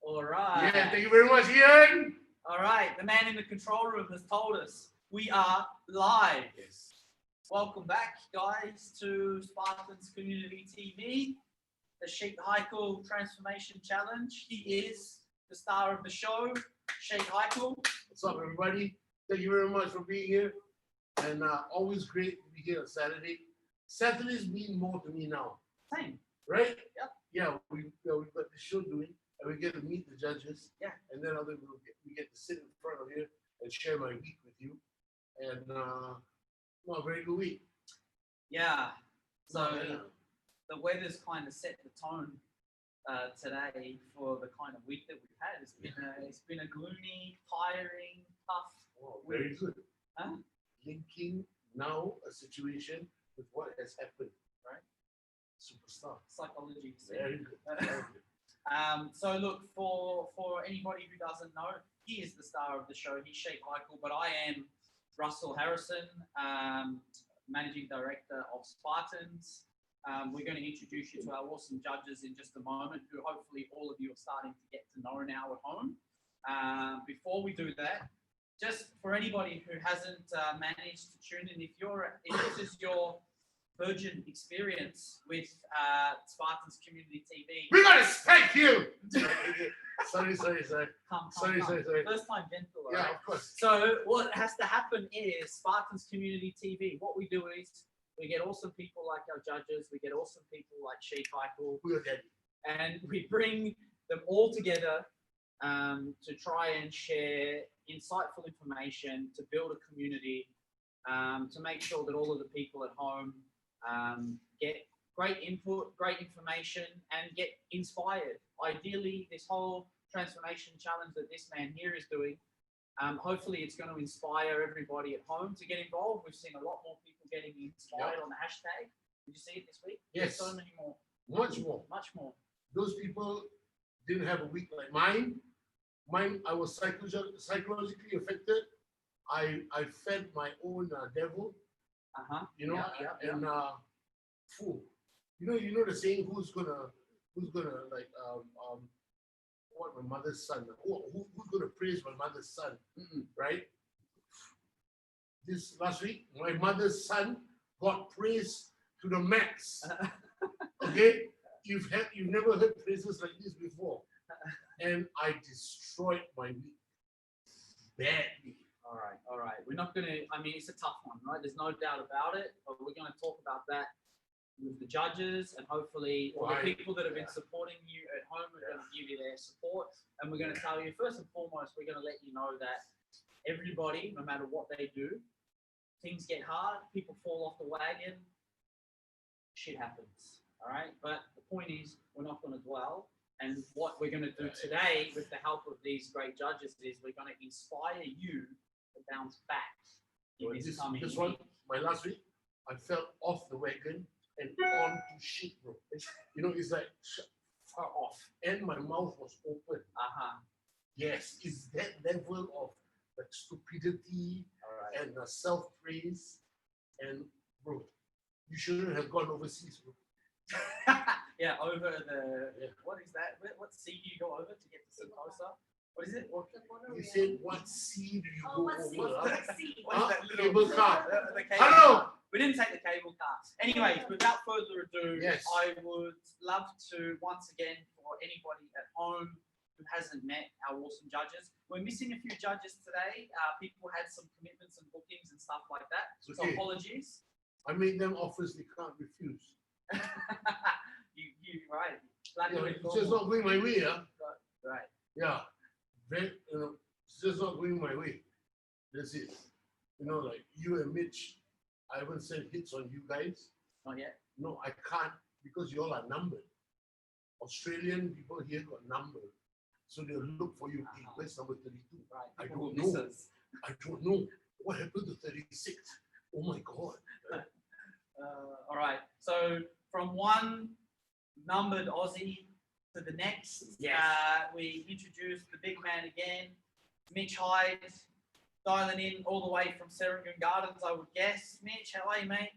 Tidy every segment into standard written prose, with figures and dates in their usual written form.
All right. Yeah, thank you very much, Ian. All right. The man in the control room has told us we are live. Yes. Welcome back, guys, to Spartans Community TV, the Sheikh Haikel Transformation Challenge. He is the star of the show, Sheikh Haikel. What's up, everybody? Thank you very much for being here. And always great to be here on Saturday. Saturdays mean more to me now, Same. right? Yep. Yeah, we've got the show doing, and we get to meet the judges. Yeah. And then we get to sit in front of you and share my week with you. And well, a very good week. Yeah. So Yeah. the weather's kind of set the tone today for the kind of week that we've had. It's been a gloomy, tiring, tough Oh, week. very good. Huh? Linking now a situation with what has happened, Right. Superstar. Psychology. Very good. Very good. So look, for anybody who doesn't know, he is the star of the show. He's Sheikh Haikel, but I am Russell Harrison, Managing Director of Spartans. We're going to introduce you to our awesome judges in just a moment, who hopefully all of you are starting to get to know now at home. Before we do that, just for anybody who hasn't managed to tune in, if this is your virgin experience with Spartans Community TV, We gotta spank you. Sorry. come. Sorry. First time gentle, all Yeah, right? of course. So what has to happen is Spartans Community TV. What we do is we get awesome people like our judges, we get awesome people like Sheikh Haikel, We are dead. and we bring them all together to try and share insightful information, to build a community, to make sure that all of the people at home get great input, great information, and get inspired. Ideally, this whole transformation challenge that this man here is doing, hopefully it's going to inspire everybody at home to get involved. We've seen a lot more people getting inspired on the hashtag. Did you see it this week? Yes. So many more. Much more. Much more. Those people didn't have a week like mine. I was psychologically affected. I fed my own devil, you know, and fool. You know the saying, who's gonna like what my mother's son? Who's gonna praise my mother's son? Right? This last week, my mother's son got praise to the max. Okay, you've never heard praises like this before, and I destroyed my week badly. All right. We're not going to, I mean, it's a tough one, right? There's no doubt about it, but we're going to talk about that with the judges, and hopefully all the people that have been supporting you at home are going to give you their support. And we're going to tell you, first and foremost, we're going to let you know that everybody, no matter what they do, things get hard, people fall off the wagon, shit happens, all right? But the point is, we're not going to dwell. And what we're going to do today, with the help of these great judges, is we're going to inspire you to bounce back in this coming This week. one, my last week, I fell off the wagon and onto shit, bro. You know, it's like far off, and my mouth was open. Yes, it's that level of like stupidity and self-praise. And bro, you shouldn't have gone overseas, bro. Yeah, over the what is that? What sea do you go over to get to Sentosa? What is it? You said what sea do you go what sea? over? What sea? What is that little Cable car. The cable Hello. car. We didn't take the cable car. Anyways, without further ado, Yes. I would love to once again, for anybody at home who hasn't met our awesome judges, we're missing a few judges today. People had some commitments and bookings and stuff like that. It's So okay. apologies. I made them offers they can't refuse. you right. It's just not going my way, yeah. Right. Yeah, it's just not going my way. That's it. You know, like you and Mitch, I haven't sent hits on you guys. Not yet. No, I can't, because you all are numbered. Australian people here got numbered, so they'll look for you. Hey, where's number 32? Right. I People don't will know. miss us. I don't know what happened to 36. Oh my God. All right. So from one numbered Aussie to the next, we introduced the big man again, Mitch Hyde, dialing in all the way from Serangoon Gardens, I would guess. Mitch, how are you, mate?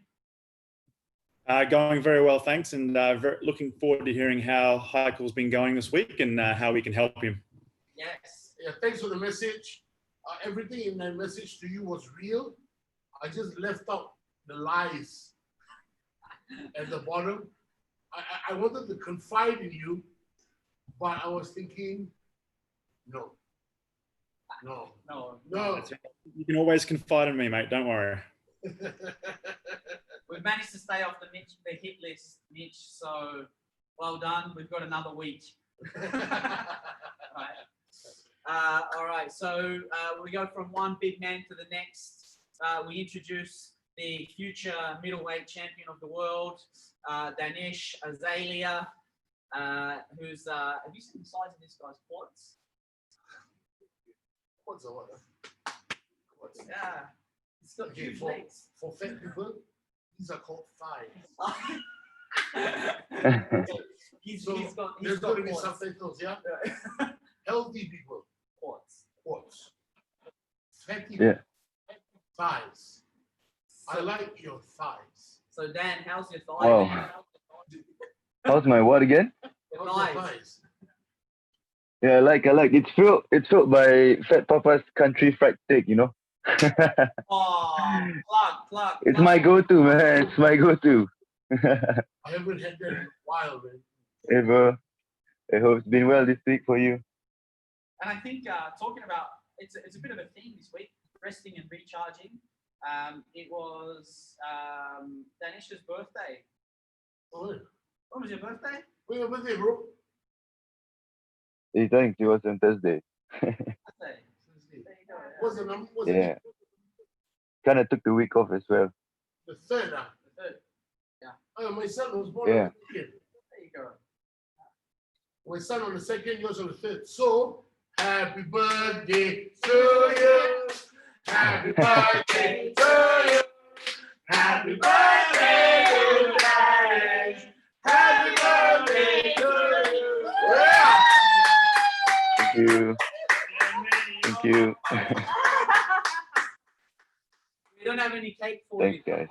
Going very well, thanks, and looking forward to hearing how Heikel's been going this week and how we can help him. Yes. Yeah, thanks for the message. Everything in my message to you was real. I just left out the lies at the bottom. I wanted to confide in you, but I was thinking, no. You can always confide in me, mate. Don't worry. We've managed to stay off the hit list, Mitch. So well done. We've got another week. All right. So we go from one big man to the next. We introduce the future middleweight champion of the world, Danish Azalea, who's. Have you seen the size of this guy's quads? What's the what? Yeah. It's got huge for, legs. for fat people, these are called thighs. he's there's got going to be quads. subtitles, yeah? Healthy people. Quads. Fatty thighs. I like your thighs. So Dan, how's your thigh? Wow. How's my what again? Your How's your thighs. thighs? Yeah, I like. It's filled by Fat Papa's country fried steak, you know. Oh, plug. It's my go-to, man. It's my go-to. I haven't had that in a while, man. Ever. I hope it's been well this week for you. And I think talking about it's a bit of a theme this week, resting and recharging. It was Danish's birthday. Oh, yeah. When was your birthday? When your birthday, bro? He thinks it was on Thursday. Thursday. There you go. What's the number? What's Yeah. Kind of took the week off as well. the third? The third. Yeah. Oh, my son was born Yeah. on the second. There you go. My son on the second, yours on the third. So, happy birthday to you. Happy birthday to you. Happy birthday to Danish. Happy birthday to you. Yeah. Thank you. Thank you. We don't have any cake for Thanks, you. guys.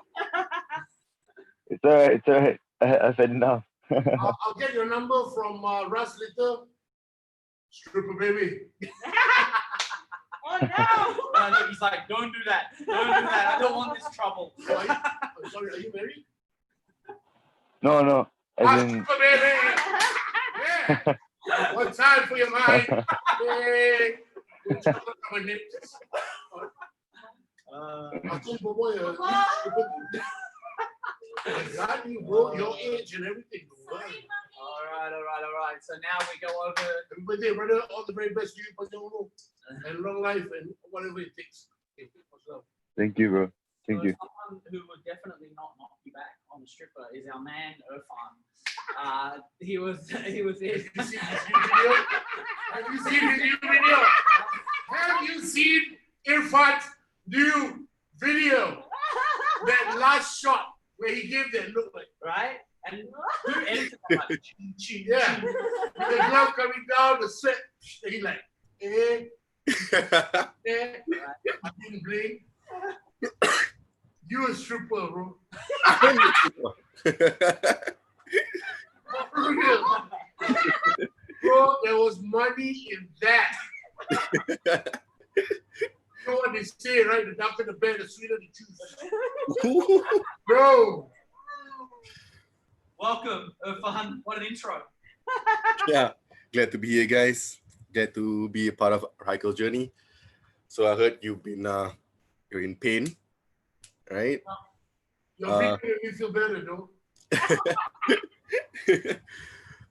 It's alright. It's alright. I've had enough. I'll get your number from Russ later. Stripper baby. Oh no! No, he's like, don't do that. Don't do that. I don't want this trouble. Oh, I'm sorry, are you married? No. As in, Stripper baby. Yeah. One time for your mind. Hey. Good job on my nips. I'll tell you, boy, exactly, bro, your age and everything. All right. So now we go over. Everybody, brother, all the very best to you, Pajolo, and long life and whatever it takes. Okay, much love. thank you, bro. Thank you. Someone who would definitely not knock you back on the stripper is our man Irfan. He was Have you seen his new video? Have you seen his new video? Have you seen Irfan's new video? That last shot where he gave that look like, right? And who edited that? Like, yeah, with the glove coming down, the sweat, and he like, I didn't blink. You a stripper, bro. For real. Bro, there was money in that. You know what they say, right? The darker the bear, the sweeter the juice. Bro. Welcome, Irfan. What an intro. Yeah, glad to be here, guys. Glad to be a part of Heikel's journey. So I heard you've been you're in pain, right? Your video made me feel better, though.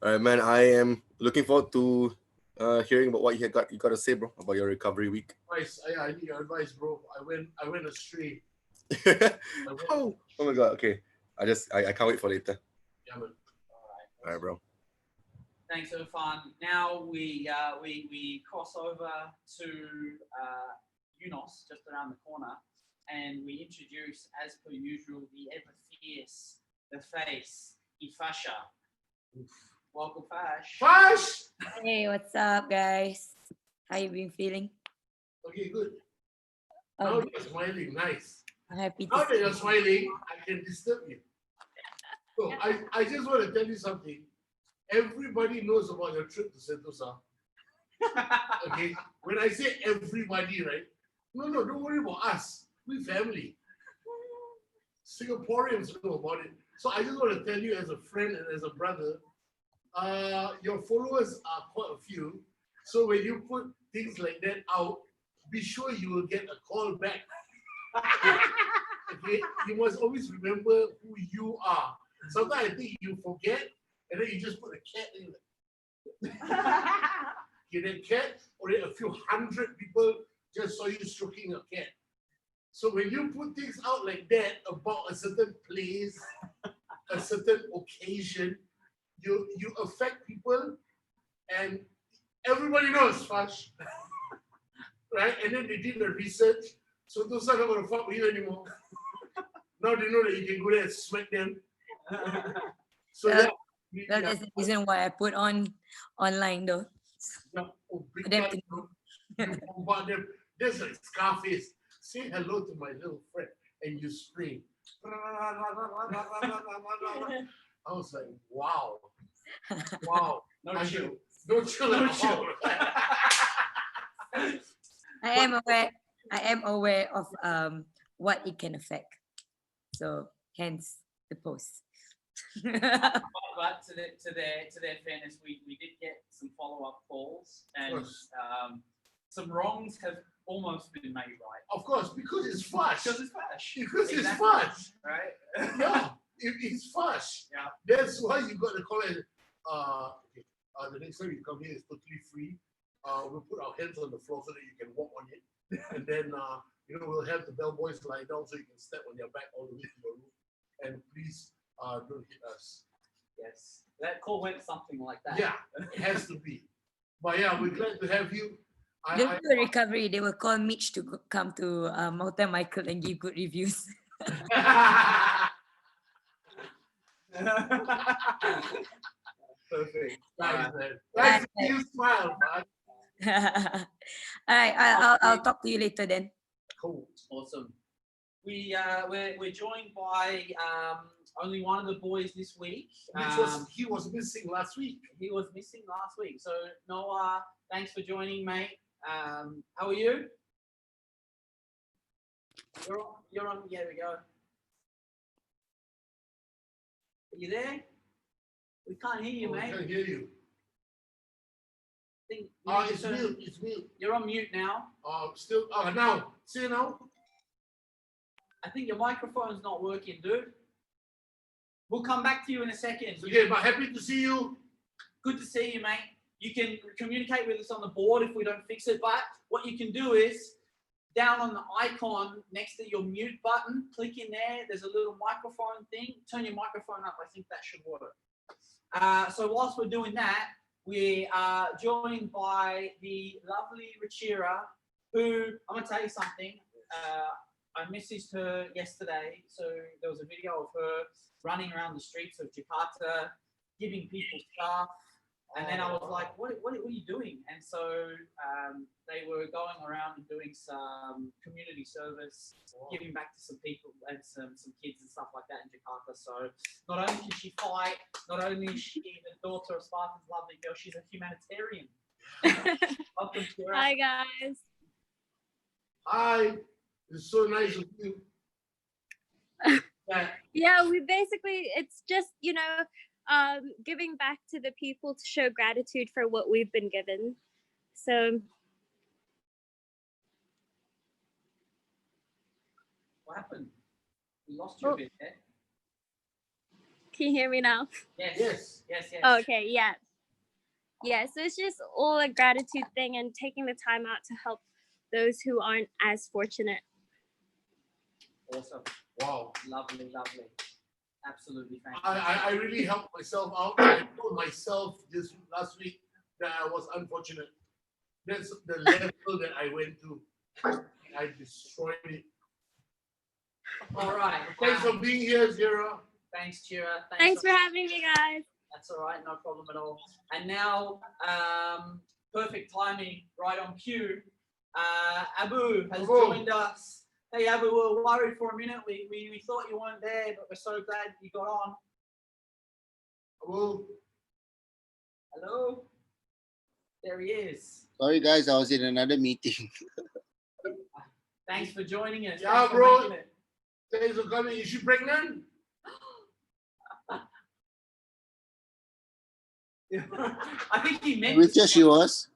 All right, man. I am looking forward to hearing about what you got to say, bro, about your recovery week. Advice. I need your advice, bro. I went astray. Oh my god. Okay. I can't wait for later. Yeah, man. All right, bro. Thanks, Irfan. Now we cross over to Yunus, just around the corner, and we introduce, as per usual, the ever fierce, the face, Ifasha. Welcome, Fash. Fash! Hey, what's up, guys? How you been feeling? Okay, good. Oh, Now you're smiling, nice. I'm happy Now to that you're see smiling, I can disturb you. So I just want to tell you something. Everybody knows about your trip to Sentosa. Okay. When I say everybody, right? No, don't worry about us. We family. Singaporeans know about it. So I just want to tell you as a friend and as a brother, your followers are quite a few. So when you put things like that out, be sure you will get a call back. Okay, you must always remember who you are. Sometimes I think you forget, and then you just put a cat in it. Okay, that cat, or a few hundred people just saw you stroking a cat. So when you put things out like that about a certain place, a certain occasion, you affect people, and everybody knows, Fash. Right? And then they did the research. So those are not gonna fuck with you anymore. Now they know that you can go there and smack them. So That is the reason why I put online though. big For them time, to know. you bombard them. There's like Scarface. Say hello to my little friend, and you scream. I was like, wow. No chill. No chill at all. I am aware of what it can affect. So hence the post. But to their fairness, we did get some follow-up calls, and some wrongs have almost been made right. Of course, because it's Fash. Because it's Fash. Because Exactly. it's Fash. Right? Yeah, it's Fash. Yeah. That's why you got to call it. Okay. The next time you come here is totally free. We'll put our hands on the floor so that you can walk on it, and then we'll have the bellboys lie down so you can step on your back all the way to your room. And please don't hit us. Yes. That call went something like that. Yeah, it has to be. But yeah, we're glad to have you. They'll do a recovery. They will call Mitch to come to Mountain Michael and give good reviews. Perfect. Nice, man. Nice to see you smile, man. All right, I'll talk to you later then. Cool. Awesome. We're joined by only one of the boys this week. He was missing last week. He was missing last week. So Noah, thanks for joining, mate. How are you? You're on. Yeah, we go. Are you there? We can't hear you, mate. We can't hear you. It's mute. It's mute. You're on mute now. Still. Now. See now. I think your microphone's not working, dude. We'll come back to you in a second. Okay, but happy to see you. Good to see you, mate. You can communicate with us on the board if we don't fix it, but what you can do is down on the icon next to your mute button, click in there. There's a little microphone thing. Turn your microphone up. I think that should work. So whilst we're doing that, we are joined by the lovely Rachira, who, I'm going to tell you something. I messaged her yesterday. So there was a video of her running around the streets of Jakarta, giving people stuff. And then I was like, what are you doing? And so they were going around and doing some community service, giving back to some people and some kids and stuff like that in Jakarta. So not only can she fight, not only is she the daughter of Spartans, lovely girl, she's a humanitarian. Welcome to her. Hi, guys. Hi. It's so nice of you. Yeah, it's just, giving back to the people to show gratitude for what we've been given. So. What happened? We lost you a bit there. Can you hear me now? Yes. Okay, yeah. Yeah, so it's just all a gratitude thing and taking the time out to help those who aren't as fortunate. Awesome. Wow. Lovely. Absolutely fantastic. I really helped myself out. I told myself this last week that I was unfortunate. That's the level that I went to. I destroyed it. All right. Thanks for being here, Zira. Thanks, Chira. Thanks for having me, guys. That's all right. No problem at all. And now, perfect timing, right on cue. Abu has joined us. Hey, Abu, we were worried for a minute. We thought you weren't there, but we're so glad you got on. Hello. Hello. There he is. Sorry, guys, I was in another meeting. Thanks for joining us. Yeah, Thanks for bro. making it. Thanks for coming. Is she pregnant? I think he meant. Which she was.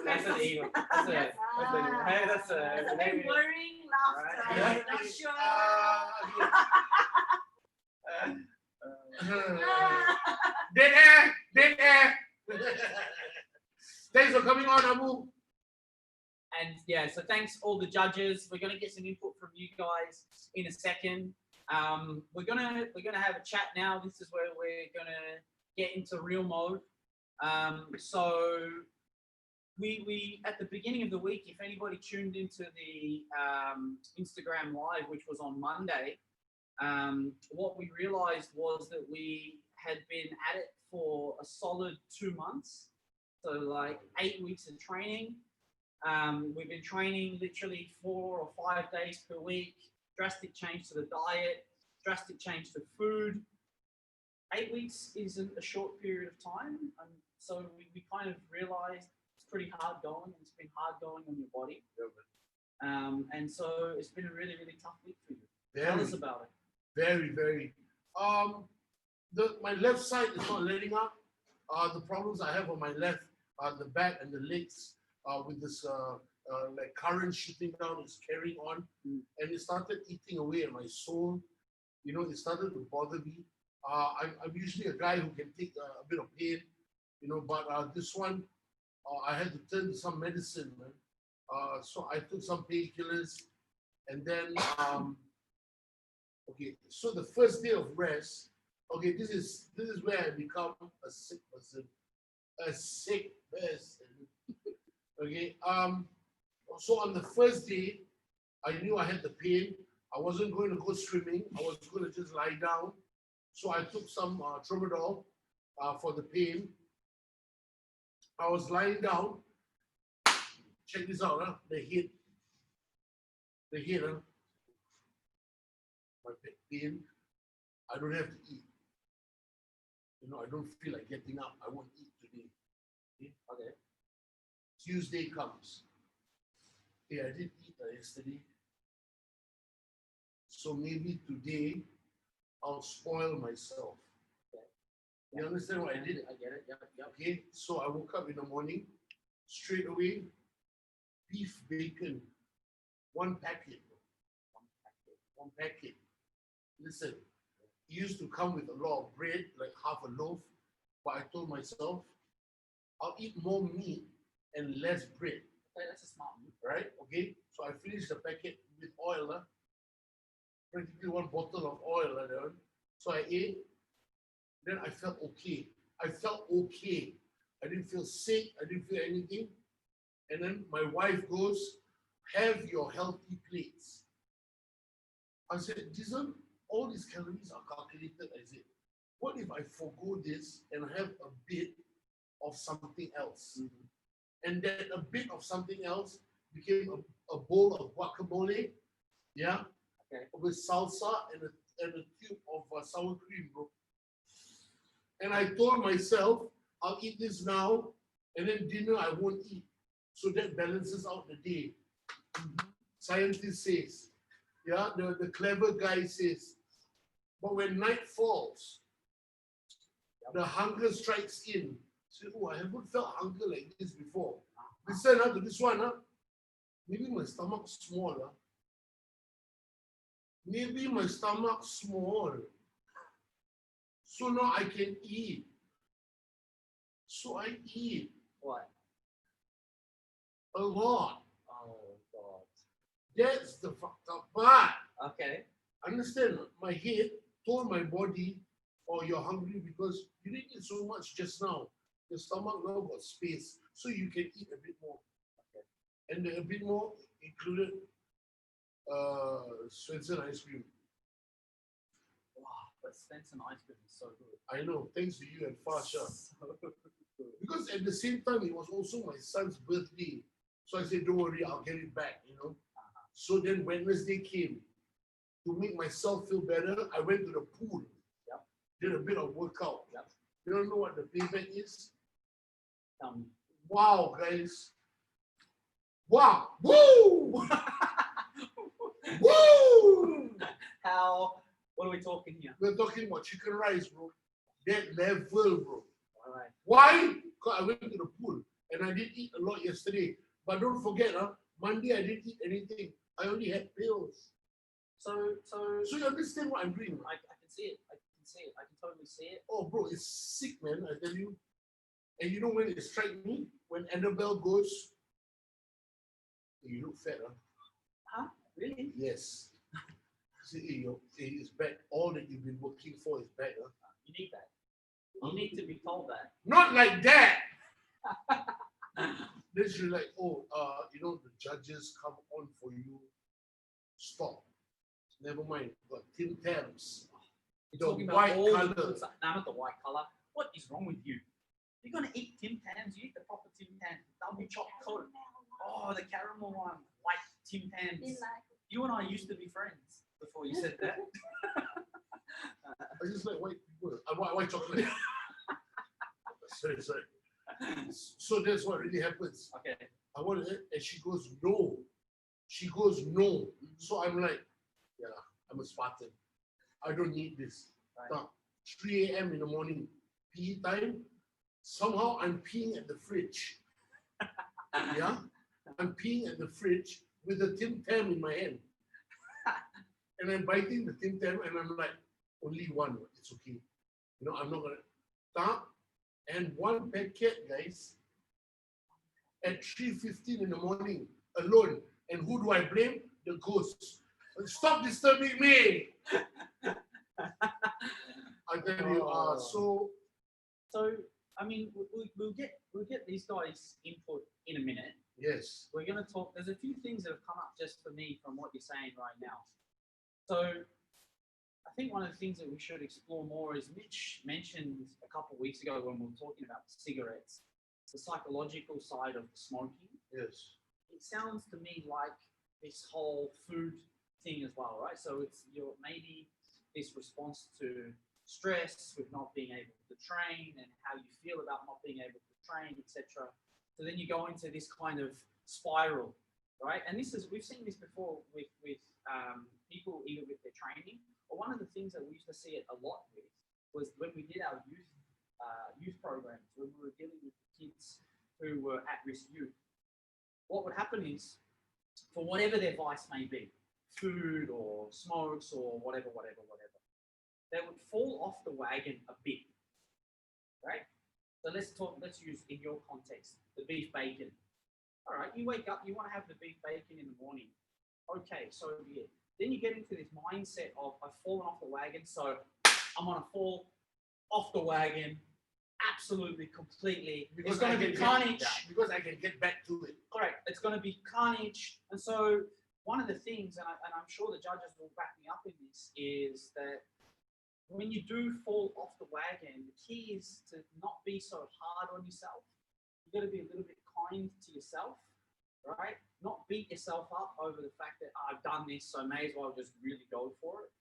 That's an eagle. That's a very worrying laughter. Right. I'm not sure. Dead air. Dead air. Thanks for coming on, Abu. And yeah, so thanks all the judges. We're gonna get some input from you guys in a second. We're gonna have a chat now. This is where we're gonna get into real mode. So we at the beginning of the week, if anybody tuned into the Instagram live, which was on Monday, what we realized was that we had been at it for a solid 2 months. So like 8 weeks of training. We've been training literally 4 or 5 days per week, drastic change to the diet, drastic change to food. 8 weeks isn't a short period of time. And so we kind of realized it's pretty hard going, and it's been hard going on your body. And so it's been a really, really tough week for you. Tell us about it. Very, very. My left side is not letting up. The problems I have on my left, the back and the legs, with this like current shooting down is carrying on, and it started eating away at my soul. You know, it started to bother me. I'm usually a guy who can take a bit of pain, you know, but this one, I had to turn to some medicine, man. So I took some painkillers, and then okay. So the first day of rest, okay, this is where I become a sick person, a sick person. Okay. So on the first day, I knew I had the pain. I wasn't going to go swimming. I was going to just lie down. So I took some tramadol for the pain. I was lying down. Check this out, huh? The head, huh? My back pain. I don't have to eat. You know, I don't feel like getting up. I won't eat today. Okay. Tuesday comes. Yeah, I didn't eat yesterday. So maybe today I'll spoil myself. Okay. You understand what I did? I get it. Yeah. Okay. So I woke up in the morning, straight away, beef bacon, 1 packet. 1 packet. Listen, it used to come with a lot of bread, like half a loaf, but I told myself, I'll eat more meat and less bread. Okay, that's a smart move. Right? Okay. So I finished the packet with oil, practically 1 bottle of oil. So I ate. Then I felt okay. I didn't feel sick. I didn't feel anything. And then my wife goes, have your healthy plates. I said, Jason, all these calories are calculated. I said, what if I forgo this and have a bit of something else? And then a bit of something else became a bowl of guacamole, yeah, okay, with salsa and a tube of sour cream, bro. And I told myself, I'll eat this now, and then dinner I won't eat. So that balances out the day. Scientist says, yeah, the clever guy says, but when night falls, the hunger strikes in. Say, oh, I haven't felt hunger like this before. Listen to this one, huh? Maybe my stomach's small. Huh? Maybe my stomach's small. So now I can eat. So I eat. What? A lot. Oh, God. That's the fucked up part. Okay. Understand? My head told my body, oh, you're hungry because you didn't eat so much just now. The stomach now got space, so you can eat a bit more. Okay. And a bit more included Swenson ice cream. Wow, but Swenson ice cream is so good. I know, thanks to you and Fasha. So good. Because at the same time, it was also my son's birthday. So I said, don't worry, I'll get it back, you know. So then Wednesday came. To make myself feel better, I went to the pool. Yep. Did a bit of workout. Yep. You don't know what the payback is? Um, Wow, guys. Wow. Woo! Woo! what are we talking here? We're talking about chicken rice, bro. That level, bro. All right. Why? Because I went to the pool and I did eat a lot yesterday. But don't forget, Monday I didn't eat anything. I only had pills. So you understand what I'm doing? I can see it. I can see it. I can totally see it. Oh, bro, it's sick, man. I tell you. And you know when it struck me? When Annabelle goes, you look fat, huh? Huh? Really? Yes. See, it's back. All that you've been working for is back, huh? You need that. You need to be told that. Not like that. Then she's like, oh, the judges come on for you. Stop. Never mind. But Tim Tams. You're talking The about white all color. the good stuff. No, not the white color. What is wrong with you? You're gonna eat Tim Tams. You eat the proper Tim Tams. Double chocolate. Oh, the caramel one. White Tim Tams. You and I used to be friends before you said that. I just like white people. White chocolate. sorry. So that's what really happens. Okay. I want it, and she goes, no. She goes, no. So I'm like, yeah, I'm a Spartan. I don't need this. Right. Now, 3 a.m. in the morning, PE time, somehow I'm peeing at the fridge. Yeah? I'm peeing at the fridge with a Tim Tam in my hand. And I'm biting the Tim Tam and I'm like, only one, it's okay. I'm not gonna stop. And one packet, guys, at 3:15 in the morning, alone. And who do I blame? The ghosts. Stop disturbing me. I tell you, So I mean, we'll get these guys' input in a minute. yes. We're going to talk. There's a few things that have come up just for me from what you're saying right now. So I think one of the things that we should explore more is Mitch mentioned a couple of weeks ago when we were talking about cigarettes, the psychological side of smoking. Yes. It sounds to me like this whole food thing as well, right? So it's maybe this response to stress with not being able to train and how you feel about not being able to train, etc. So then you go into this kind of spiral, right? And we've seen this before with people either with their training, or one of the things that we used to see it a lot with was when we did our youth programs, when we were dealing with kids who were at-risk youth. What would happen is, for whatever their vice may be, food or smokes or whatever, they would fall off the wagon a bit, right? So let's use in your context, the beef bacon. All right, you wake up, you want to have the beef bacon in the morning. Okay, so be it. Then you get into this mindset of, I've fallen off the wagon, so I'm going to fall off the wagon absolutely, completely. Because it's going to be carnage. Because I can get back to it. Correct. It's going to be carnage. And so one of the things, and I'm sure the judges will back me up in this, is that when you do fall off the wagon, the key is to not be so hard on yourself. You've got to be a little bit kind to yourself, right? Not beat yourself up over the fact that I've done this, so may as well just really go for it,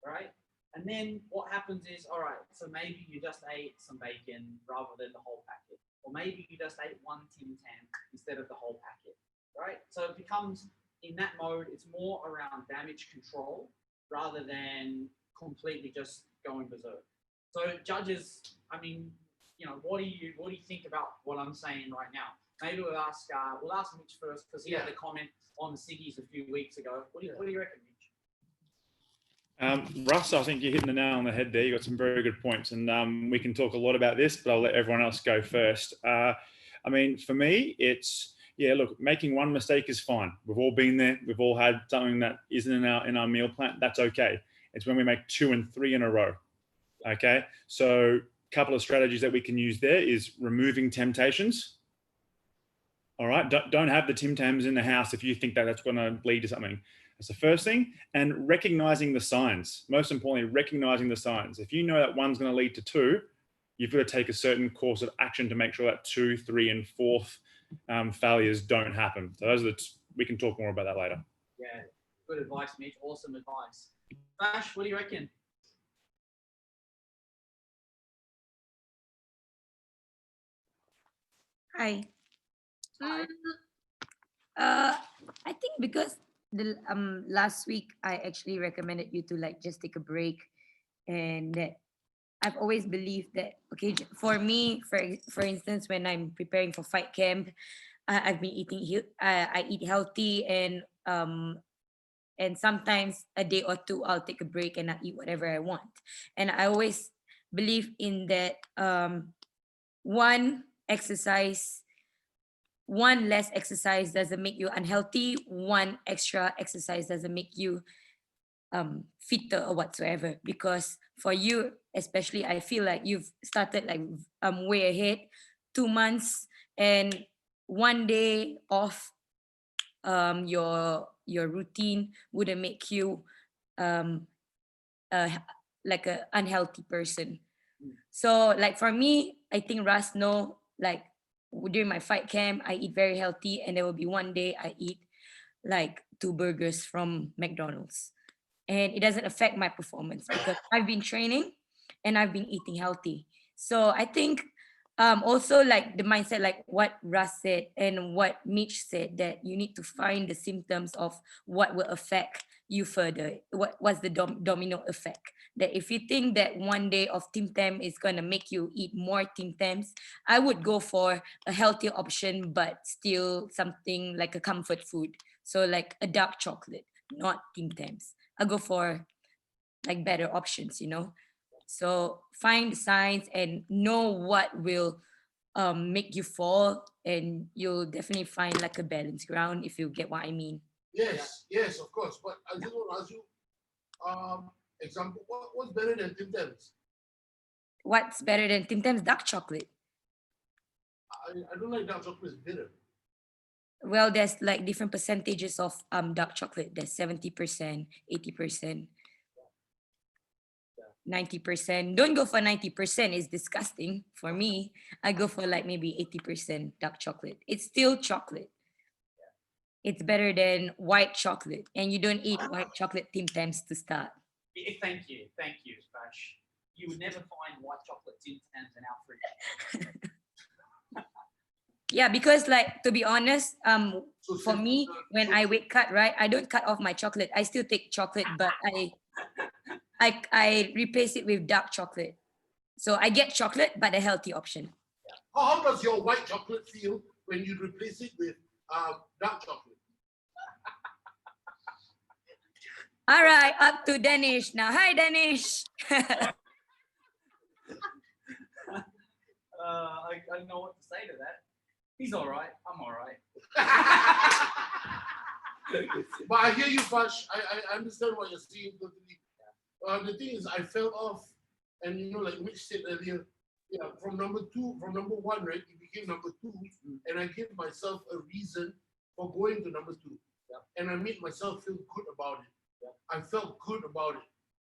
right? And then what happens is, all right, so maybe you just ate some bacon rather than the whole packet. Or maybe you just ate one Tim Tam instead of the whole packet, right? So it becomes, in that mode, it's more around damage control rather than completely just going berserk. So judges, I mean, what do you think about what I'm saying right now? Maybe we'll ask Mitch first, because he had a comment on the ciggies a few weeks ago. What do you reckon, Mitch? Russ, I think you're hitting the nail on the head there. You got some very good points, and we can talk a lot about this, but I'll let everyone else go first. I mean, for me, it's look, making one mistake is fine. We've all been there. We've all had something that isn't in our meal plan. That's okay. It's when we make 2 and 3 in a row. Okay, so a couple of strategies that we can use there is removing temptations. All right, don't have the Tim Tams in the house if you think that that's going to lead to something. That's the first thing. And recognizing the signs. Most importantly, recognizing the signs. If you know that one's going to lead to 2, you've got to take a certain course of action to make sure that 2, 3, and 4th failures don't happen. So those are we can talk more about that later. Yeah, good advice, Mitch. Awesome advice. Bash, what do you reckon? Hi. Hi. I think because the last week I actually recommended you to like just take a break, and that I've always believed that okay, for me, for instance, when I'm preparing for fight camp, I've been eating I eat healthy, and sometimes a day or two I'll take a break and I eat whatever I want, and I always believe in that one exercise one less exercise doesn't make you unhealthy, one extra exercise doesn't make you fitter or whatsoever. Because for you especially, I feel like you've started like way ahead, 2 months, and one day off your routine wouldn't make you um like a unhealthy person. So like for me, I think Ras know, like during my fight camp, I eat very healthy, and there will be one day I eat like 2 burgers from McDonald's, and it doesn't affect my performance because I've been training and I've been eating healthy. So I think also like the mindset, like what Russ said and what Mitch said, that you need to find the symptoms of what will affect you further. What's the domino effect? That if you think that one day of Tim Tam is gonna make you eat more Tim Tams, I would go for a healthier option, but still something like a comfort food. So like a dark chocolate, not Tim Tams. I'll go for like better options, you know. So find the signs and know what will make you fall, and you'll definitely find like a balanced ground, if you get what I mean. Yes, yes, of course. But I just want to ask you, example, what's better than Tim Tams? What's better than Tim Tams? Dark chocolate. I don't like dark chocolate, it's bitter. Well, there's like different percentages of dark chocolate. There's 70%, 80%, 90%. Don't go for 90%. It's disgusting for me. I go for like maybe 80% dark chocolate. It's still chocolate. It's better than white chocolate. And you don't eat white chocolate Tim Tams to start. Thank you, Bash. You would never find white chocolate Tim Tams in our fridge. Yeah, because like to be honest, for me, when I weight cut, right, I don't cut off my chocolate. I still take chocolate, but I replace it with dark chocolate. So I get chocolate, but a healthy option. How does your white chocolate feel when you replace it with dark chocolate? All right, up to Danish now. Hi, Danish. I don't know what to say to that. He's all right. I'm all right. But I hear you, Bash. I understand what you're saying totally. The thing is, I fell off, and you know, like Mitch said earlier, yeah, from number one, right, it became number two, and I gave myself a reason for going to number two, and I made myself feel good about it. I felt good about it.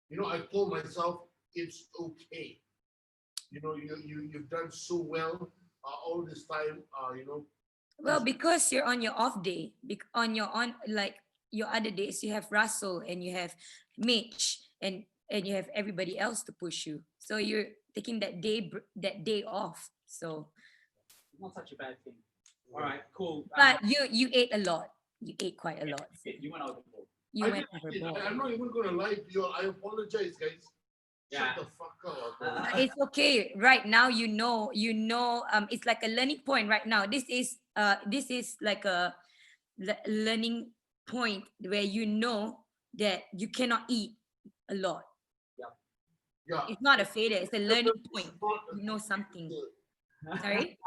You know, I told myself it's okay. You know, you've done so well all this time. You know. Well, because you're on your off day, on your other days, you have Russell and you have Mitch and you have everybody else to push you. So you're taking that day off. So not such a bad thing. All right, cool. But you ate a lot. You ate quite a lot. So you went overboard. I'm not even gonna lie to you. I apologize, guys. Yeah. Shut the fuck up. It's okay. Right now, you know, it's like a learning point right now. This is like a learning point where you know that you cannot eat a lot. Yeah. It's not a failure. It's a learning point. You know something. Sorry?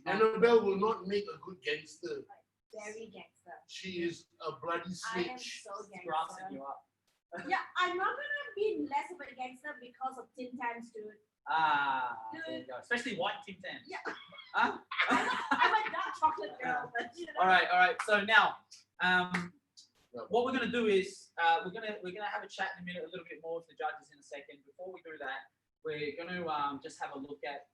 Annabelle will not make a good gangster. Very gangster. She is a bloody snitch. I am so gangster. Grassing you up. Yeah, I'm not gonna be less of a gangster because of Tim Tams, dude. There you go. Especially white Tim Tams. Yeah. Huh? I'm a dark chocolate girl, but you know. All right. So now, what we're gonna do is we're gonna have a chat in a minute, a little bit more with the judges in a second. Before we do that, we're gonna just have a look at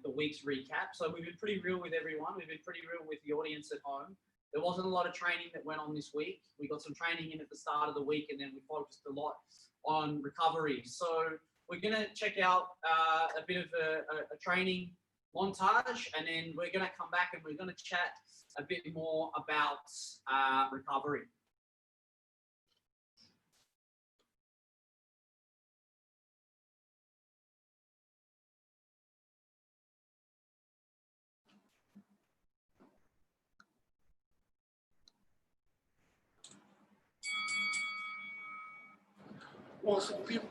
the week's recap. So we've been pretty real with everyone. We've been pretty real with the audience at home. there wasn't a lot of training that went on this week. We got some training in at the start of the week, and then we focused a lot on recovery. So we're going to check out a bit of a training montage, and then we're going to come back and we're going to chat a bit more about recovery. Oh, some people.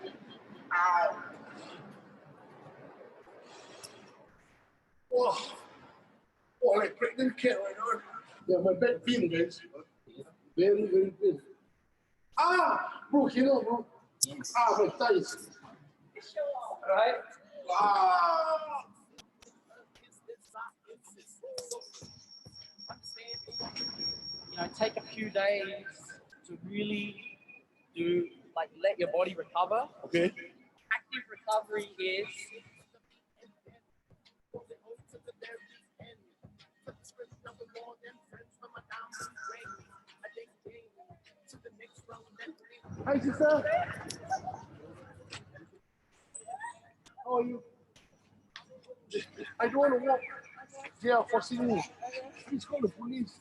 Oh, like pregnant cat right now. Yeah, my back pain, guys. Very, very pain. Bro, you know, bro. My thighs. Right? You know, take a few days to really let your body recover. Okay. Active recovery is Hi, sister. How are you? I don't want to walk. They are forcing me. Please call the police.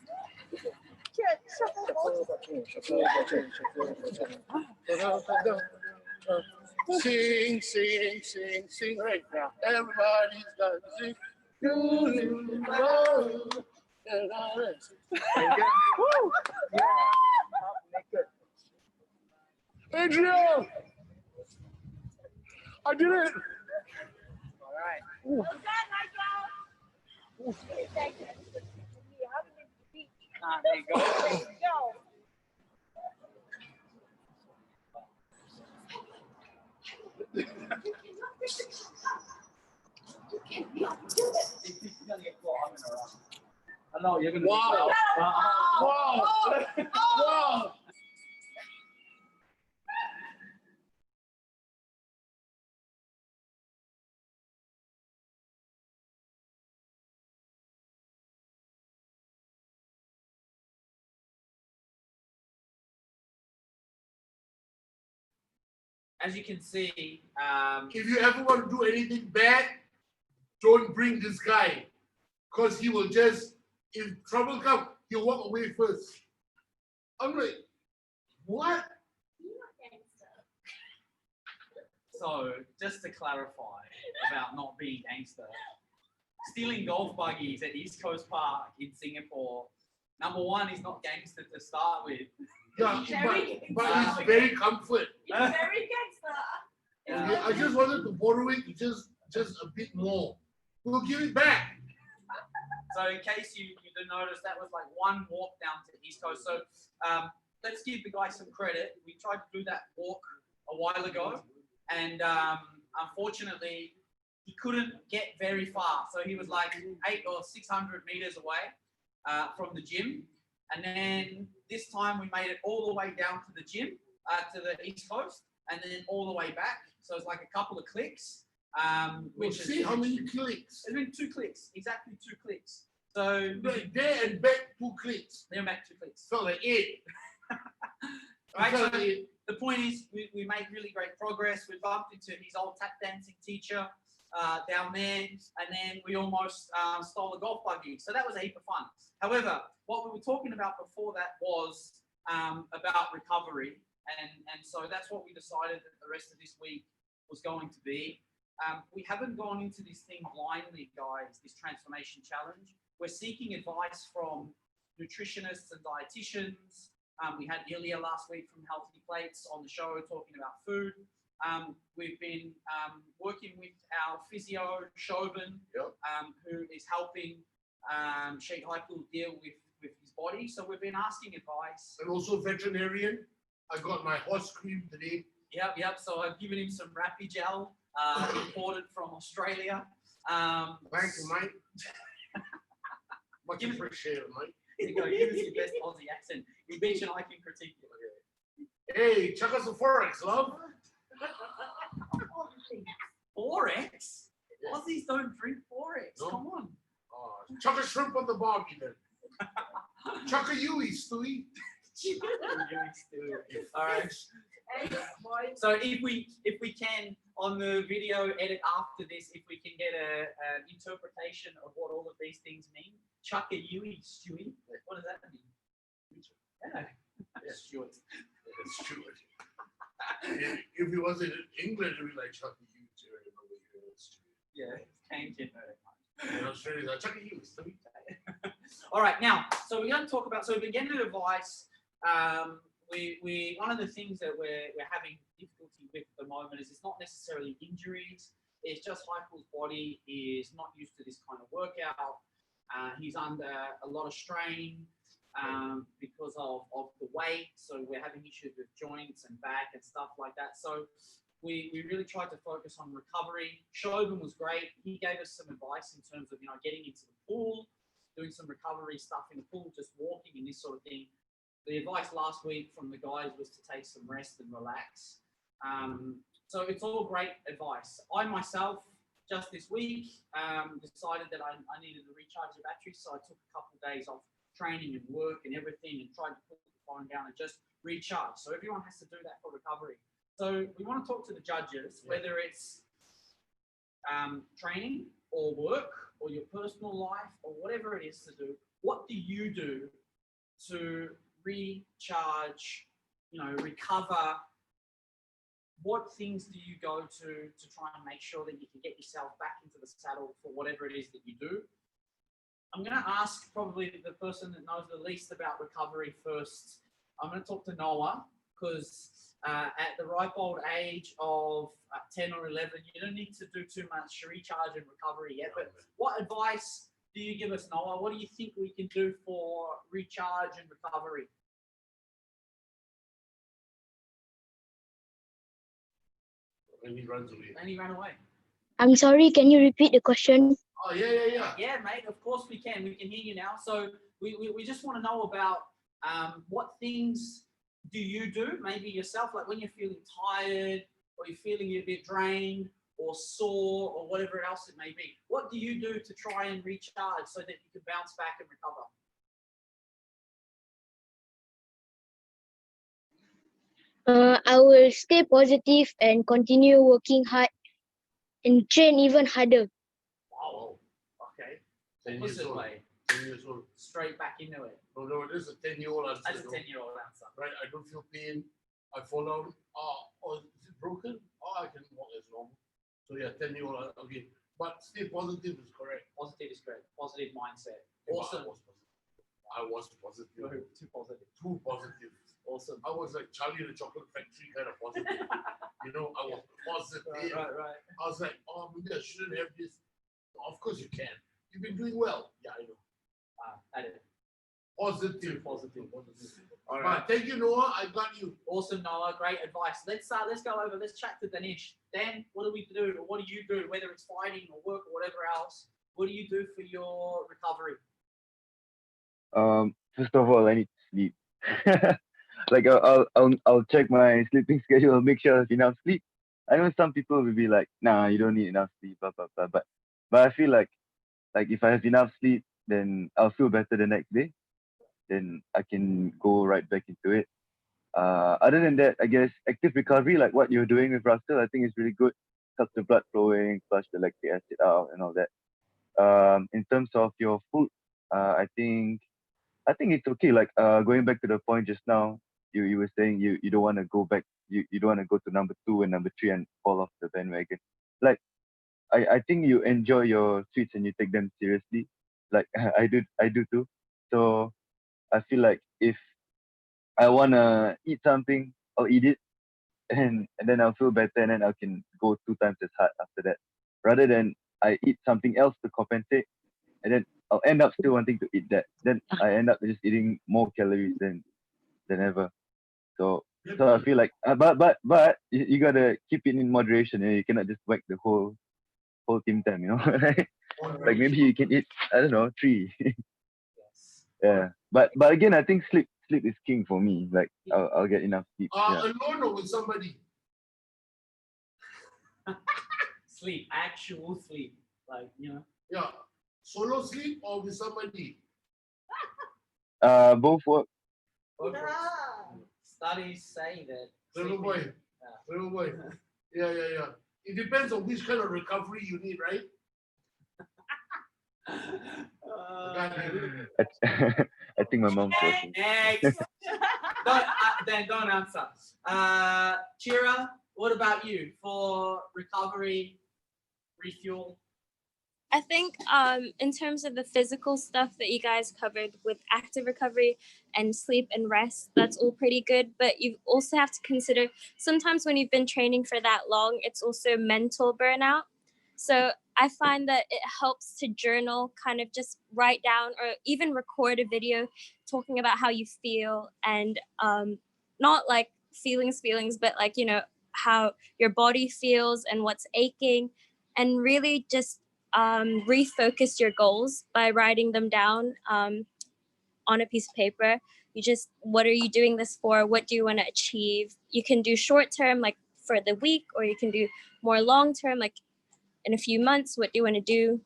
Sing, sing, sing, sing. Right now. Everybody's dancing. Adrian! I did it! all right. Ooh. There you go. I know you're gonna. Wow! Wow! Wow! As you can see, If you ever want to do anything bad, don't bring this guy. Because he will just, if trouble comes, he'll walk away first. I'm like, what? so just to clarify about not being gangster, stealing golf buggies at East Coast Park in Singapore, number one, is not gangster to start with. Yeah, but he's very comfort. He's very gangster. Yeah. I just wanted to borrow it just a bit more. We'll give it back. So in case you didn't notice, that was like one walk down to the East Coast. So let's give the guy some credit. We tried to do that walk a while ago, and unfortunately, he couldn't get very far. So he was like 800 or 600 meters away from the gym. And then this time we made it all the way down to the gym, to the East Coast, and then all the way back. So it's like a couple of clicks. We'll see how many clicks. It's been 2 clicks, exactly 2 clicks. So there and back 2 clicks. there and back 2 clicks. Felt like 8. Right, so Felt like 8. the point is we made really great progress. We bumped into his old tap dancing teacher down there, and then we almost stole a golf buggy. So that was a heap of fun. However, what we were talking about before that was about recovery. And so that's what we decided that the rest of this week was going to be. We haven't gone into this thing blindly, guys, this transformation challenge. We're seeking advice from nutritionists and dietitians. We had Ilya last week from Healthy Plates on the show talking about food. We've been working with our physio, Chauvin, who is helping Sheikh Haikel deal with his body. So we've been asking advice. And also veterinarian. I got my horse cream today. Yep. So I've given him some Rappy Gel, imported from Australia. Thank you, mate. Much appreciated, mate. Here you go. Give us your best Aussie accent. You mentioned I can critique you. Hey, check us the Forex, love. Forex? Aussies don't drink Forex. No? Come on. Chuck a shrimp on the barbie then. Chakayui, Stewie. All right. So if we can on the video edit after this, if we can get an interpretation of what all of these things mean. Chakayui, Stewie. What does that mean? Yeah. Stuart. Stuart. If he was in England, it would be like Chakayui. Yeah, Cajun. In Australia, like Chakayui, Stewie. All right, now, so we're going to talk about, so beginner advice. We one of the things that we're having difficulty with at the moment is it's not necessarily injuries. It's just Heikel's body is not used to this kind of workout. He's under a lot of strain because of the weight. So we're having issues with joints and back and stuff like that. So we really tried to focus on recovery. Chauvin was great. He gave us some advice in terms of, getting into the pool, doing some recovery stuff in the pool, just walking and this sort of thing. The advice last week from the guys was to take some rest and relax. So it's all great advice. I myself, just this week, decided that I needed to recharge the battery. So I took a couple of days off training and work and everything and tried to put the phone down and just recharge. So everyone has to do that for recovery. So we want to talk to the judges, whether it's training or work or your personal life or whatever it is to do. What do you do to recharge, recover? What things do you go to try and make sure that you can get yourself back into the saddle for whatever it is that you do? I'm going to ask probably the person that knows the least about recovery first. I'm going to talk to Noah because at the ripe old age of 10 or 11, you don't need to do too much recharge and recovery yet. But what advice do you give us, Noah? What do you think we can do for recharge and recovery? And he runs away. And he ran away. I'm sorry, can you repeat the question? Oh, yeah. Yeah, mate, of course we can. We can hear you now. So we just want to know about what things do you do, maybe yourself, like when you're feeling tired or you're feeling a bit drained or sore or whatever else it may be. What do you do to try and recharge so that you can bounce back and recover? I will stay positive and continue working hard and train even harder. Wow. Okay. 10 years old. 10 years old. Straight back into it. No, this is a 10-year-old answer. That's a 10-year-old answer. Right, I don't feel pain. I fall down. Oh, is it broken? Oh, I can walk as normal. So yeah, 10-year-old. Okay, but stay positive is correct. Positive is correct. Positive mindset. Yeah, Awesome. I was positive. Too positive. Too positive. Awesome. I was like Charlie in the Chocolate Factory kind of positive. I was positive. Right. I was like, oh, maybe I shouldn't have this. Of course you can. You've been doing well. Yeah, I know. Positive. All right. Thank you, Noah. I got you. Awesome, Noah. Great advice. Let's go over. Let's chat to Danish. Dan, what do we do? Or what do you do? Whether it's fighting or work or whatever else, what do you do for your recovery? First of all, I need to sleep. Like I'll check my sleeping schedule, make sure I have enough sleep. I know some people will be like, nah, you don't need enough sleep, blah blah blah. But I feel like if I have enough sleep, then I'll feel better the next day. Then I can go right back into it. Other than that, I guess active recovery, like what you're doing with Russell, I think is really good. Helps the blood flowing, flush the lactic acid out, and all that. In terms of your food, I think it's okay. Like going back to the point just now, you were saying you don't want to go back. You don't want to go to number 2 and number 3 and fall off the bandwagon. Like I think you enjoy your sweets and you take them seriously. Like I do too. So I feel like if I wanna eat something, I'll eat it, and then I'll feel better, and then I can go 2 times as hard after that, rather than I eat something else to compensate, and then I'll end up still wanting to eat that. Then I end up just eating more calories than ever. So I feel like, but you gotta keep it in moderation. You cannot just whack the whole Tim Tam, like maybe you can eat, I don't know, 3. Yeah, but again, I think sleep is king for me. Like I'll get enough sleep. Alone or with somebody? Sleep, actual sleep, like Yeah, solo sleep or with somebody? Both work. Both works. Studies say that. Little boy. Little boy. Yeah. It depends on which kind of recovery you need, right? I think my mom's working. Next. Dan, don't answer. Chira, what about you for recovery, refuel? I think in terms of the physical stuff that you guys covered with active recovery and sleep and rest, that's all pretty good. But you also have to consider sometimes when you've been training for that long, it's also mental burnout. So I find that it helps to journal, kind of just write down or even record a video talking about how you feel and not like feelings, but like, you know, how your body feels and what's aching, and really just refocus your goals by writing them down on a piece of paper. You just, what are you doing this for? What do you want to achieve? You can do short term, like for the week, or you can do more long term, like in a few months. What do you want to do?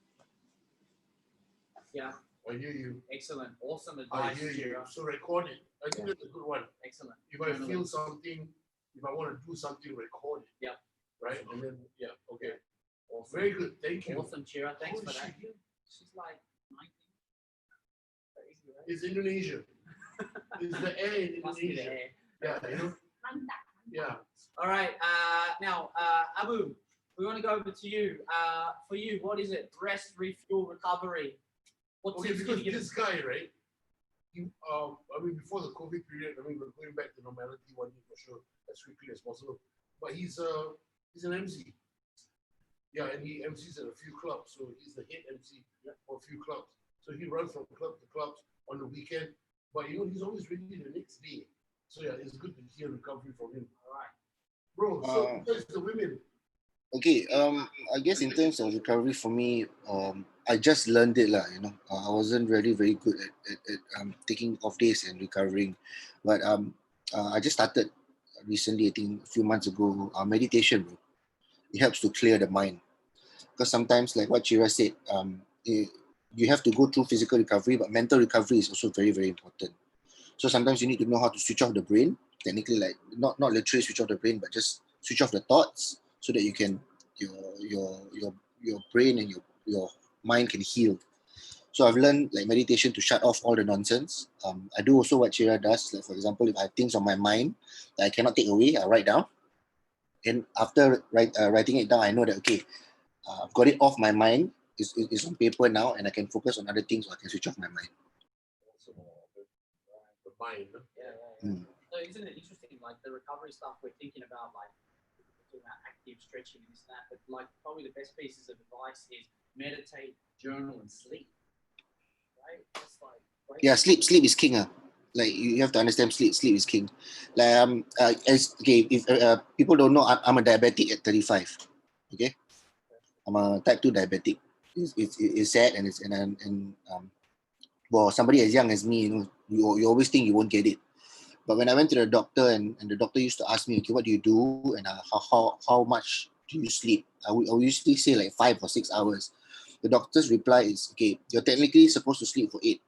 Yeah. I hear you. Excellent. Awesome I advice. hear you. Chira. So record it. I think that's a good one. Excellent. If I feel something, if I want to do something, record it. Yeah. Right? And then, yeah, okay. Awesome. Very good. Thank you. Awesome, Chira. Thanks How for old that. is she? She's like 19. Crazy, right? It's Indonesia. It's the air in Must be the Indonesia. air. Yeah, you know? Yeah. All right. Now, Abu, we want to go over to you. For you, what is it? Rest, refuel, recovery. What Okay, tips can because you give this guy, right? You, I mean, before the COVID period, I mean, we're going back to normality one day for sure, as quickly as possible. But he's an MC. Yeah, and he MCs at a few clubs, so he's the head MC for a few clubs. So he runs from club to clubs on the weekend. But you know, he's always ready the next day. So yeah, it's good to hear recovery from him. All right, bro. So that's the women. Okay, I guess in terms of recovery for me, I just learned it lah. You know, I wasn't really very good at taking off days and recovering, but I just started recently. I think a few months ago, meditation. Bro. It helps to clear the mind, because sometimes, like what Chira said, you have to go through physical recovery, but mental recovery is also very, very important. So sometimes you need to know how to switch off the brain. Technically, like not literally switch off the brain, but just switch off the thoughts, so that you can your brain and your mind can heal. So I've learned like meditation to shut off all the nonsense. I do also what Chira does. Like for example, if I have things on my mind that I cannot take away, I write down. And after writing it down, I know that okay, I've got it off my mind. It's on paper now, and I can focus on other things, or I can switch off my mind. The mind. Yeah. So isn't it interesting, like the recovery stuff we're thinking about, like talking about active stretching and this and that, but like probably the best pieces of advice is meditate, journal, and sleep. Right? That's like sleep is king. Like you have to understand, sleep is king. Like if people don't know, I'm a diabetic at 35. Okay, I'm a type 2 diabetic. It's sad, and well, somebody as young as me, you always think you won't get it. But when I went to the doctor, and the doctor used to ask me, okay, what do you do, and how much do you sleep? I would usually say like 5 or 6 hours. The doctor's reply is, okay, you're technically supposed to sleep for 8.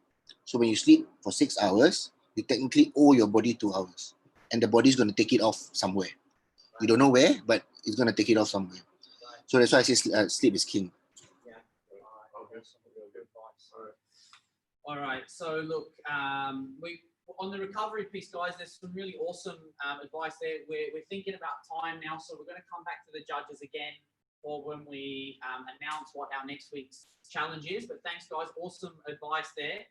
So when you sleep for 6 hours, you technically owe your body 2 hours, and the body's going to take it off somewhere. You don't know where, but it's going to take it off somewhere. So that's why I say sleep is king. Yeah. All right. So look, we on the recovery piece, guys. There's some really awesome advice there. We're thinking about time now, so we're going to come back to the judges again, or when we announce what our next week's challenge is. But thanks, guys. Awesome advice there.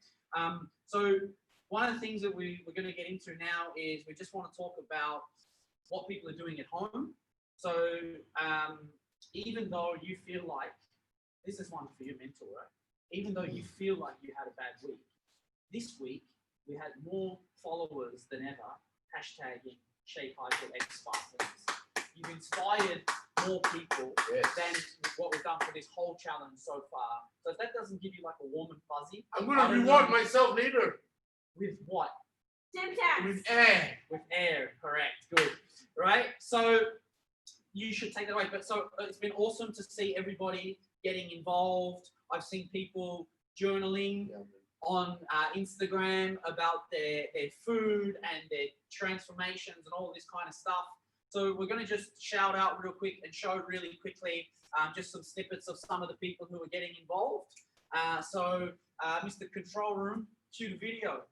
So one of the things that we're going to get into now is we just want to talk about what people are doing at home. So even though you feel like, this is one for your mentor, right? Even though you feel like you had a bad week, this week we had more followers than ever, hashtagging Sheikh Haikel X Spartans. You've inspired more people than what we've done for this whole challenge so far. So if that doesn't give you like a warm and fuzzy, I'm gonna reward myself later. With what? With air. With air, correct. Good. Right? So you should take that away. But so it's been awesome to see everybody getting involved. I've seen people journaling. on Instagram about their food and their transformations and all this kind of stuff. So we're going to just shout out real quick and show really quickly just some snippets of some of the people who are getting involved. Mr. Control Room, cue the video.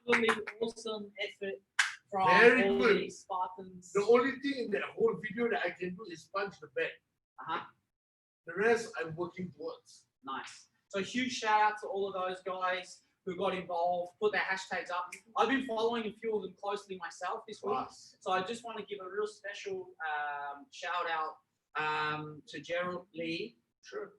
Absolutely awesome effort from Very all good. the Spartans. The only thing in that whole video that I can do is punch the bag. The rest I'm working towards. Nice. So huge shout out to all of those guys who got involved, put their hashtags up. I've been following a few of them closely myself this week. So I just want to give a real special shout out to Gerald Lee. Sure.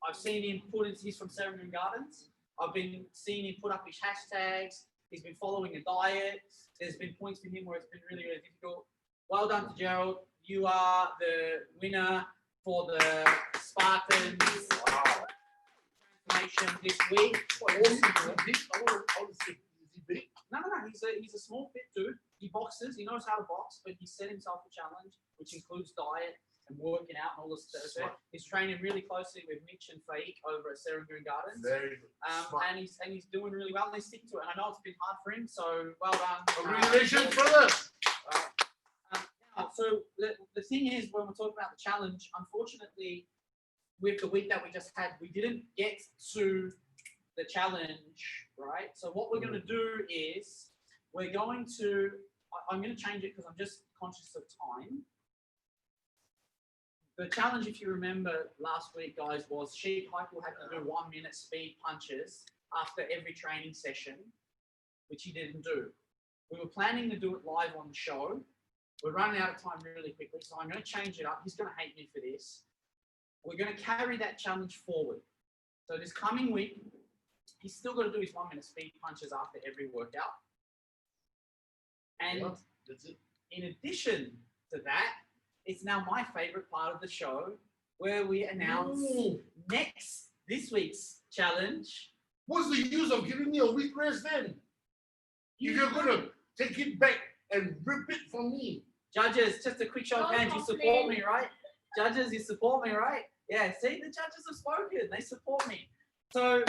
I've seen him he's from Serangoon Gardens. I've been seeing him put up his hashtags. He's been following a diet. There's been points for him where it's been really, really difficult. Well done to Gerald. You are the winner for the Spartans transformation this week. Awesome. No. He's a small fit dude. He boxes. He knows how to box, but he set himself a challenge, which includes diet and working out and all this stuff. He's training really closely with Mitch and Faik over at Serangoon Gardens. Very good. And he's doing really well. And he's sticking to it. And I know it's been hard for him, so well done. Congratulations, brother. So the thing is, when we're talking about the challenge, unfortunately, with the week that we just had, we didn't get to the challenge, right? So what we're going to do is I'm going to change it because I'm just conscious of time. The challenge, if you remember last week, guys, was Sheikh Haikel had to do 1 minute speed punches after every training session, which he didn't do. We were planning to do it live on the show. We're running out of time really quickly, so I'm going to change it up. He's going to hate me for this. We're going to carry that challenge forward. So this coming week, he's still got to do his 1 minute speed punches after every workout. And in addition to that, it's now my favorite part of the show where we announce this week's challenge. What's the use of giving me a week rest then? If you're going to take it back and rip it from me. Judges, just a quick show of hands. You support me, right? Judges, you support me, right? Yeah, see, the judges have spoken. They support me. So,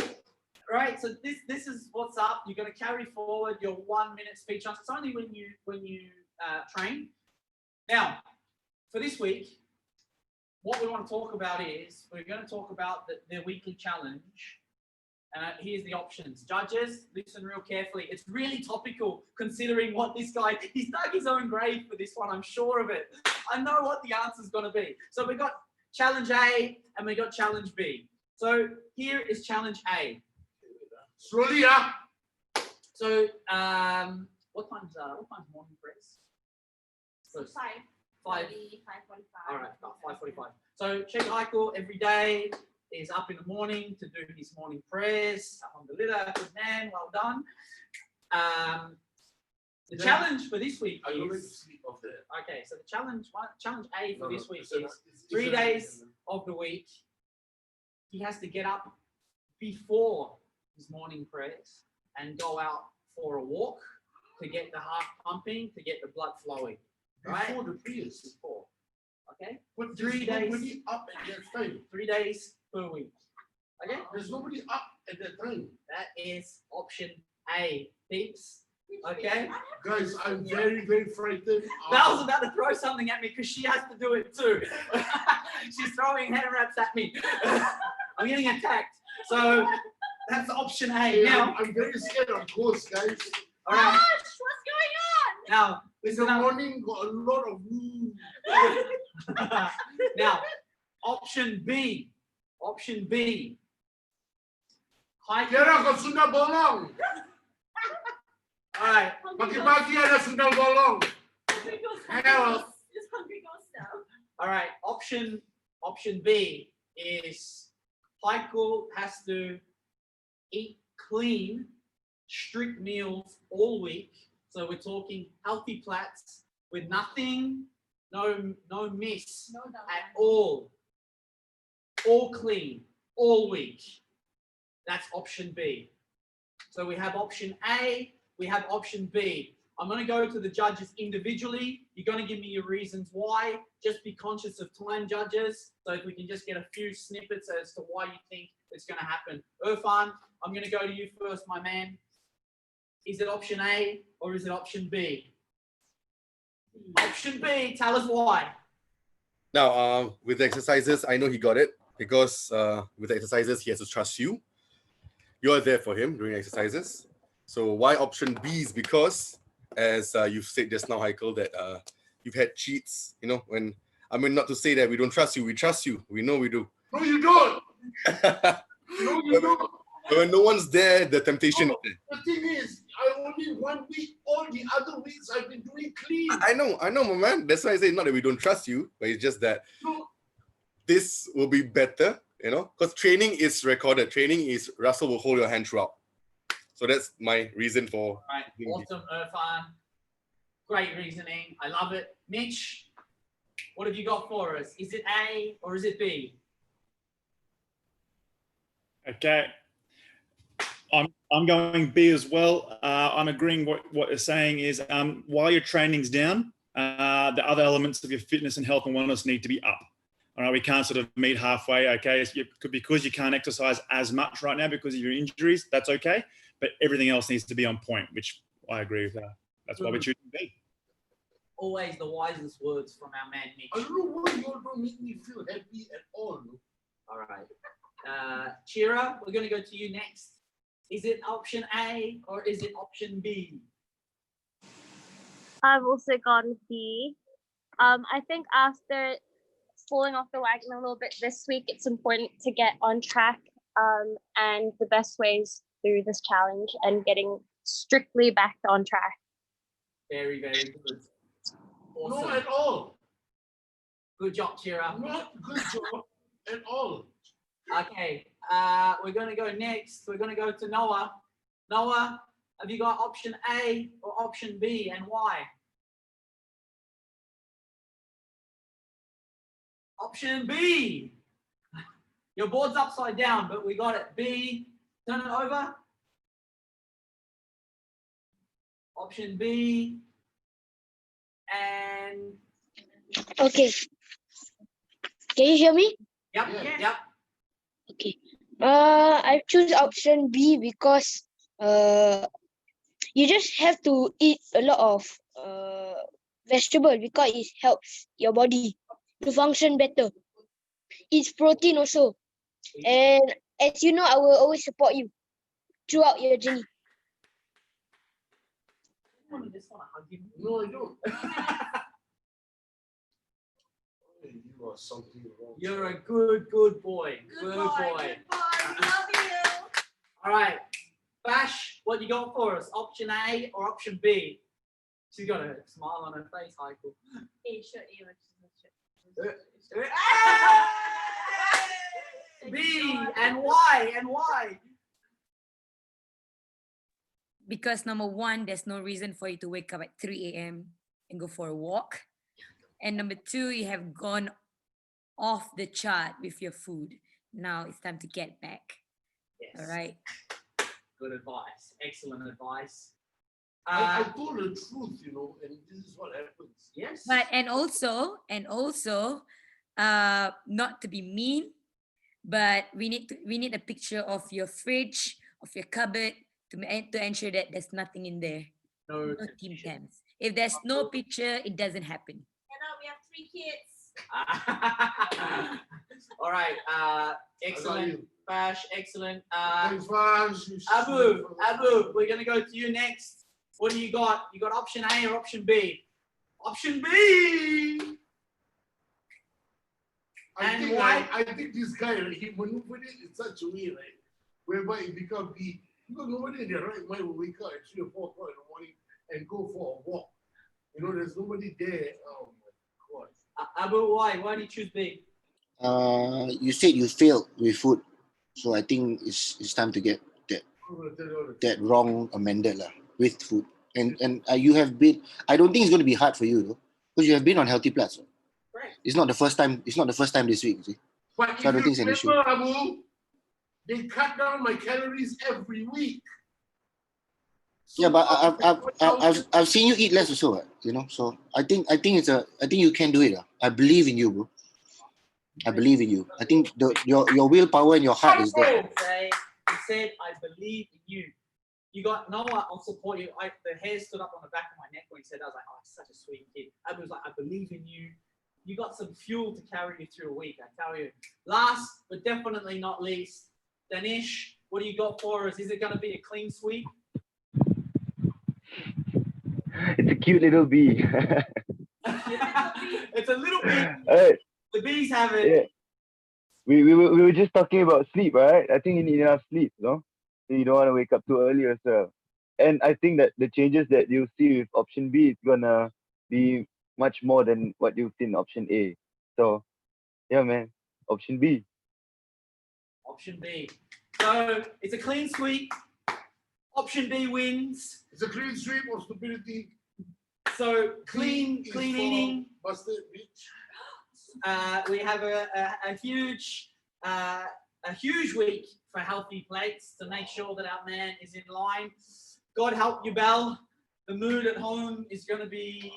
right, so this is what's up. You're going to carry forward your 1 minute speed chance. It's only when you train. Now, for this week, what we want to talk about is we're going to talk about their weekly challenge. Here's the options. Judges, listen real carefully. It's really topical considering what this guy, he's dug his own grave for this one, I'm sure of it. I know what the answer's going to be. So we got challenge A and we got challenge B. So here is challenge A. Slowly up. So what time's morning press? So 5:45. All right, about 5:45. So Sheikh Haikel every day is up in the morning to do his morning prayers. Alhamdulillah, good man, well done. The challenge for this week is okay. So the challenge A for this week is 3 days of the week. He has to get up before his morning prayers and go out for a walk to get the heart pumping, to get the blood flowing. Right? Before the prayers. Before. Okay? But 3 days. Nobody up at that time. 3 days per week. Okay? There's nobody up at that time. That is option A, peeps. Okay? Guys, I'm very, very frightened. Val was about to throw something at me because she has to do it too. She's throwing hand wraps at me. I'm getting attacked. So that's option A. Yeah, now I'm very scared of ghosts, guys. All right. What's going on? Now, In the morning, got a lot of now, option B. Option B. Kira kau sundal bolong. Alright. Pagi-pagi ada sundal bolong. Hell. It's Hungry Ghost now. Alright, option B is Haikel has to eat clean, strict meals all week. So we're talking healthy plats with nothing, no miss No, at all. All clean, all week. That's option B. So we have option A, we have option B. I'm going to go to the judges individually. You're going to give me your reasons why. Just be conscious of time, judges. So if we can just get a few snippets as to why you think it's going to happen. Irfan, I'm going to go to you first, my man. Is it option A or is it option B? Option B, tell us why. Now, with the exercises, I know he got it because with the exercises, he has to trust you. You're there for him during exercises. So why option B is because, as you've said just now, Haikel, that you've had cheats, you know, when, I mean, not to say that we don't trust you, we trust you. We know we do. No, you don't. No, you don't. But when no one's there, the temptation is there. The thing is, I only 1 week, all the other weeks I've been doing clean. I know, my man. That's why I say not that we don't trust you, but it's just that this will be better, you know, because training is recorded. Training is Russell will hold your hand throughout. So that's my reason for. Right, awesome, Irfan. Great reasoning. I love it. Mitch, what have you got for us? Is it A or is it B? Okay. I'm going B as well. I'm agreeing what you're saying is while your training's down, the other elements of your fitness and health and wellness need to be up. All right, we can't sort of meet halfway. Okay, because you can't exercise as much right now because of your injuries. That's okay, but everything else needs to be on point, which I agree with that. That's why we're choosing B. Always the wisest words from our man Mitch. I don't know why you all don't make me feel happy at all. No? All right. Chira, we're going to go to you next. Is it option A or is it option B? I've also gone B. I think after falling off the wagon a little bit this week, it's important to get on track. And the best ways through this challenge and getting strictly back on track. Very, very good. Awesome. No, at all. Good job, Chira. Not good job at all. Okay, we're going to go next. We're going to go to Noah. Noah, have you got option A or option B and why? Option B. Your board's upside down, but we got it. B. Turn it over. Option B. And Okay. Can you hear me? yep, Yes. yep. Okay. I choose option B because you just have to eat a lot of vegetable because it helps your body to function better. It's protein also. And as you know, I will always support you throughout your journey. Just want to hug you. No, I don't. You are something wrong. You're a good boy. Good boy. We love you. All right. Bash, what you got for us? Option A or option B? She's got a smile on her face, Haikel. A shirt, B, and why? And why? Because number one, there's no reason for you to wake up at 3 a.m. and go for a walk. And number two, you have gone off the chart with your food. Now it's time to get back. Yes. All right. Good advice. Excellent advice. I told the truth, you know, and this is what happens. Yes. But and also, not to be mean, but we need a picture of your fridge, of your cupboard to ensure that there's nothing in there. No Team Thames. If there's no picture, it doesn't happen. And now we have 3 kids. All right. Excellent. Bash, excellent. Thanks, Vance. Abu, we're gonna go to you next. What do you got? You got option A or option B? Option B. I think this guy, he maneuvered it in such a way, right? whereby it becomes B. Because nobody in their right mind will wake up at 3 or 4 o'clock in the morning and go for a walk. You know, there's nobody there. Oh my God. Abu, why? Why do you choose B? You said you failed with food, so I think it's time to get that wrong amended lah with food. And you have been. I don't think it's going to be hard for you though, because you have been on healthy plats. Right. It's not the first time. It's not the first time this week. You see? But So I don't think it's an issue. Abu, they cut down my calories every week. So Yeah, but I've seen you eat less also, you know. So I think you can do it. I believe in you, bro. I believe in you. I think your willpower and your heart is there. He said, I believe in you. You got Noah, I'll support you. The hair stood up on the back of my neck when he said, I was like, oh, he's such a sweet kid. I was like, I believe in you. You got some fuel to carry you through a week, I tell you. Last, but definitely not least, Danish, what do you got for us? Is it going to be a clean sweep? It's a cute little bee. It's a little bit. The bees have it. Yeah. We were just talking about sleep, right? I think you need enough sleep, no? So you don't want to wake up too early as well. And I think that the changes that you'll see with option B is gonna be much more than what you've seen in option A. So yeah, man, option B. Option B. So it's a clean sweep. Option B wins. It's a clean sweep of stupidity. So clean eating. Busted bitch. We have a huge week for healthy plates to make sure that our man is in line. God help you, Belle. The mood at home is going to be.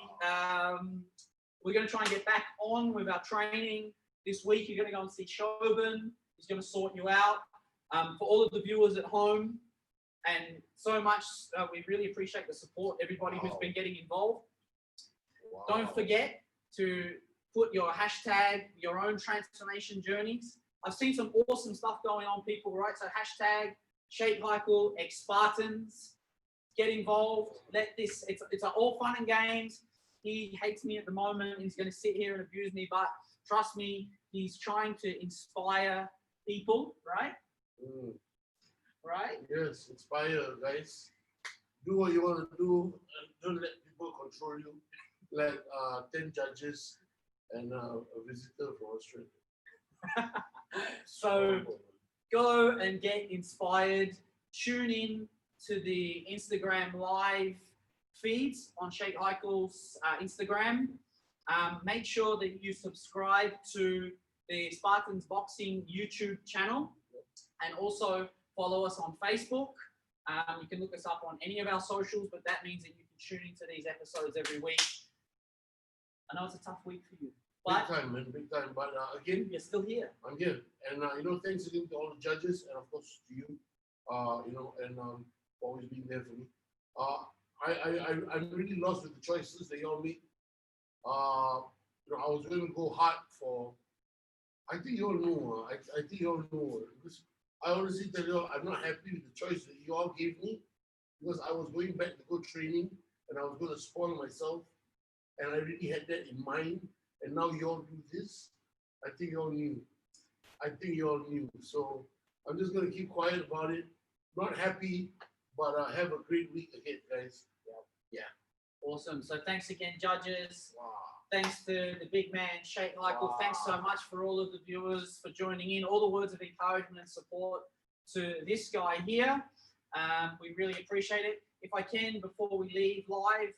We're going to try and get back on with our training this week. You're going to go and see Shobin. He's going to sort you out. For all of the viewers at home, and so much, we really appreciate the support. Everybody who's been getting involved. Wow. Don't forget to put your hashtag, your own transformation journeys. I've seen some awesome stuff going on, people, right? So hashtag Sheikh Haikel, Spartans, get involved. It's all fun and games. He hates me at the moment. He's going to sit here and abuse me, but trust me, he's trying to inspire people, right? Right? Yes, inspire, guys. Do what you want to do and don't let people control you. Like 10 judges and a visitor from Australia. So go and get inspired. Tune in to the Instagram live feeds on Sheikh Haikel's Instagram. Make sure that you subscribe to the Spartans Boxing YouTube channel and also follow us on Facebook. You can look us up on any of our socials, but that means that you can tune into these episodes every week. I know it's a tough week for you. But big time, man, big time. But again, you're still here. I'm here. And, thanks again to all the judges and, of course, to you, and for always being there for me. I'm really lost with the choices that y'all made. I was going to go hard for, I think you all know. I think you all know. Because I honestly tell you, I'm not happy with the choice that you all gave me because I was going back to go training and I was going to spoil myself. And I really had that in mind. And now you all do this. I think you all knew. So I'm just going to keep quiet about it. Not happy, but have a great week ahead, guys. Yeah. Awesome. So thanks again, judges. Wow. Thanks to the big man, Sheikh Haikel. Wow. Thanks so much for all of the viewers for joining in. All the words of encouragement and support to this guy here. We really appreciate it. If I can, before we leave live,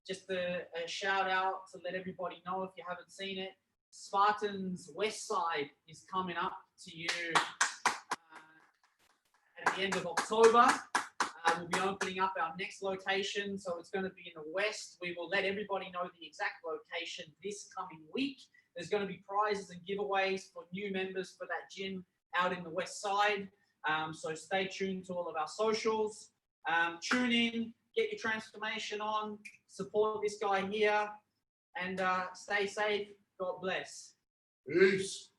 just a shout out to let everybody know, if you haven't seen it, Spartans West Side is coming up to you at the end of October. We'll be opening up our next location, so it's going to be in the west. We will let everybody know the exact location this coming week. There's going to be prizes and giveaways for new members for that gym out in the west side. So stay tuned to all of our socials. Tune in, get your transformation on, support this guy here, and stay safe. God bless. Peace.